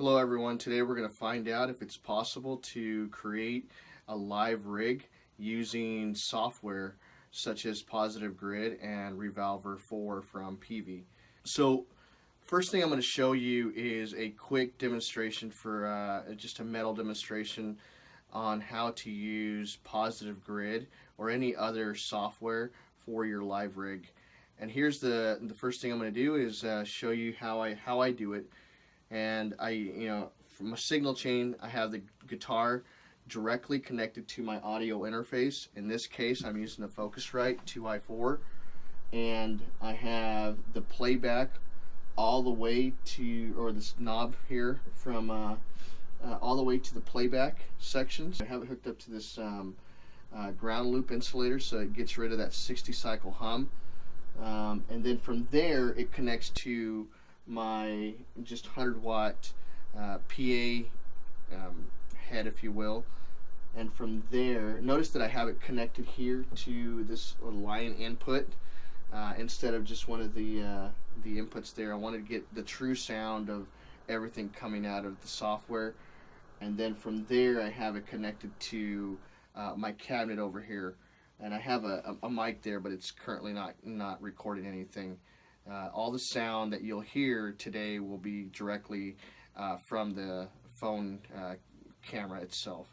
Hello everyone, today we're going to find out if it's possible to create a live rig using software such as Positive Grid and Revalver 4 from Peavey. So first thing I'm going to show you is a quick demonstration for just a metal demonstration on how to use Positive Grid or any other software for your live rig. And here's the first thing I'm going to do is show you how I do it. And from a signal chain, I have the guitar directly connected to my audio interface. In this case, I'm using a Focusrite 2i4, and I have the playback all the way to, or this knob here, from all the way to the playback section. So I have it hooked up to this ground loop insulator, so it gets rid of that 60 cycle hum. And then from there, it connects to my just 100 watt PA head, if you will. And from there, notice that I have it connected here to this line input instead of just one of the inputs there. I wanted to get the true sound of everything coming out of the software. And then from there, I have it connected to my cabinet over here. And I have a mic there, but it's currently not recording anything. All the sound that you'll hear today will be directly from the phone camera itself.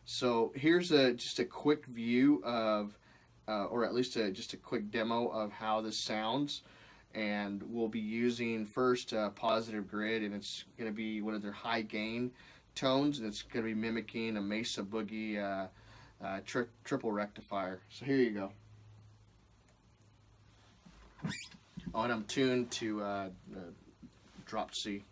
So here's just a quick view of, or at least just a quick demo of how this sounds. And we'll be using first Positive Grid, and it's going to be one of their high gain tones, and it's going to be mimicking a Mesa Boogie triple rectifier. So here you go. Oh, and I'm tuned to drop C.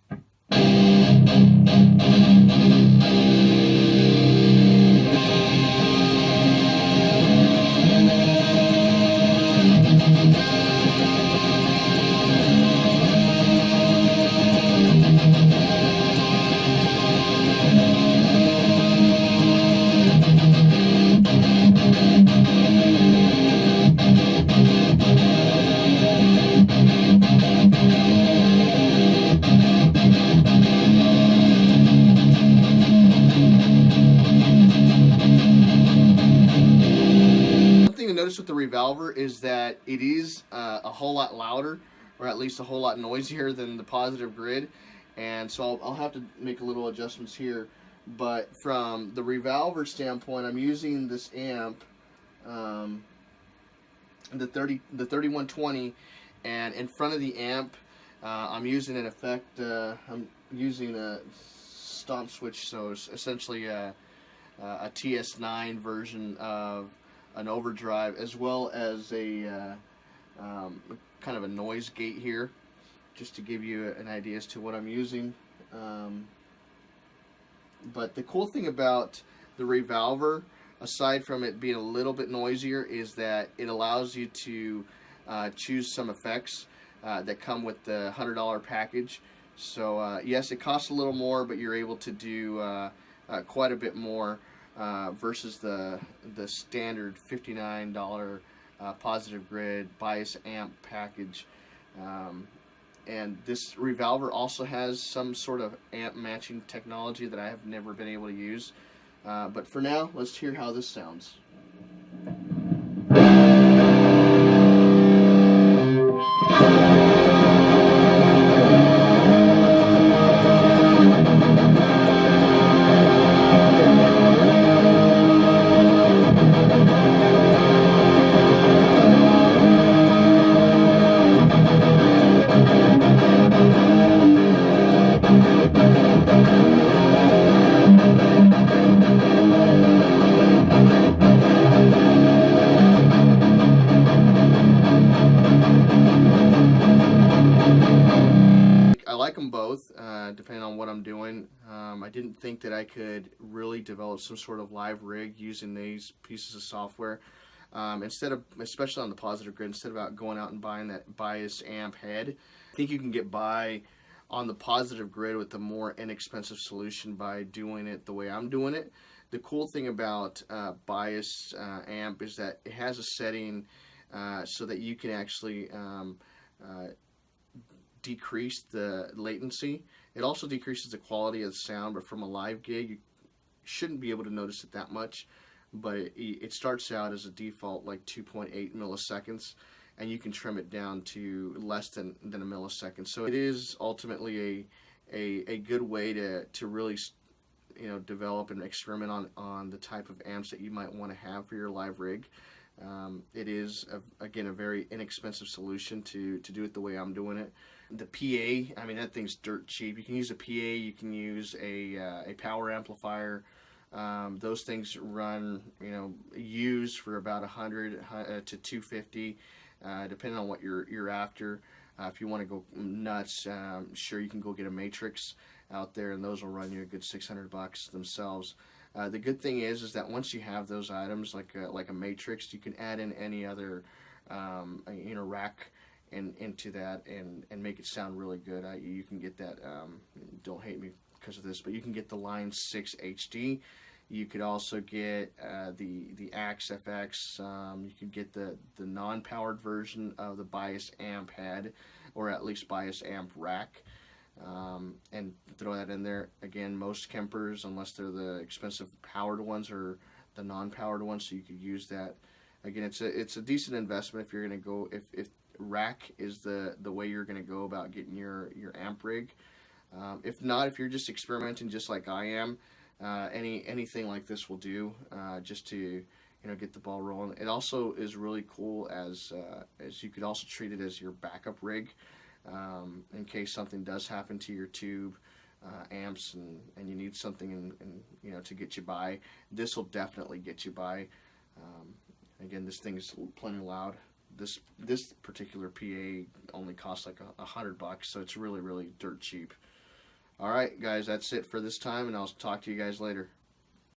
Notice with the Revalver is that it is a whole lot louder, or at least a whole lot noisier than the Positive Grid, and so I'll have to make a little adjustments here. But from the Revalver standpoint, I'm using this amp, the 3120, and in front of the amp I'm using an effect. I'm using a stomp switch, so it's essentially a TS9 version of an overdrive, as well as a kind of a noise gate here, just to give you an idea as to what I'm using. But the cool thing about the Revalver, aside from it being a little bit noisier, is that it allows you to choose some effects that come with the $100 package. So yes, it costs a little more, but you're able to do quite a bit more versus the standard $59 Positive Grid Bias Amp package. And this Revalver also has some sort of amp matching technology that I have never been able to use. But for now, let's hear how this sounds. I like them both, depending on what I'm doing. I didn't think that I could really develop some sort of live rig using these pieces of software. Instead of, especially on the Positive Grid, instead of going out and buying that Bias Amp head, I think you can get by on the Positive Grid with a more inexpensive solution by doing it the way I'm doing it. The cool thing about Bias Amp is that it has a setting so that you can actually decrease the latency It also decreases the quality of the sound, but from a live gig, you shouldn't be able to notice it that much. But it starts out as a default like 2.8 milliseconds, and you can trim it down to less than a millisecond. So it is ultimately a good way to really, you know, develop and experiment on the type of amps that you might want to have for your live rig. It is, again, a very inexpensive solution to do it the way I'm doing it. The PA, I mean, that thing's dirt cheap. You can use a PA, you can use a power amplifier. Those things run, you know, used for about 100 to 250, depending on what you're after. If you want to go nuts, sure, you can go get a Matrix out there, and those will run you a good $600 themselves. The good thing is that once you have those items, like a Matrix, you can add in any other, you know, rack into that and make it sound really good. You can get that. Don't hate me because of this, but you can get the Line 6 HD. You could also get the Axe FX. You could get the non-powered version of the Bias Amp head, or at least Bias Amp rack, and throw that in there. Again, most Kempers, unless they're the expensive powered ones, or the non-powered ones, so you could use that. Again, it's a decent investment if you're going to go, if rack is the way you're going to go about getting your amp rig. If not, if you're just experimenting just like I am, anything like this will do, just to, you know, get the ball rolling. It also is really cool as you could also treat it as your backup rig, in case something does happen to your tube amps and you need something and you know, to get you by. This will definitely get you by. Again, this thing is plenty loud. This particular PA only costs like $100, so it's really dirt cheap. All right, guys, that's it for this time, and I'll talk to you guys later.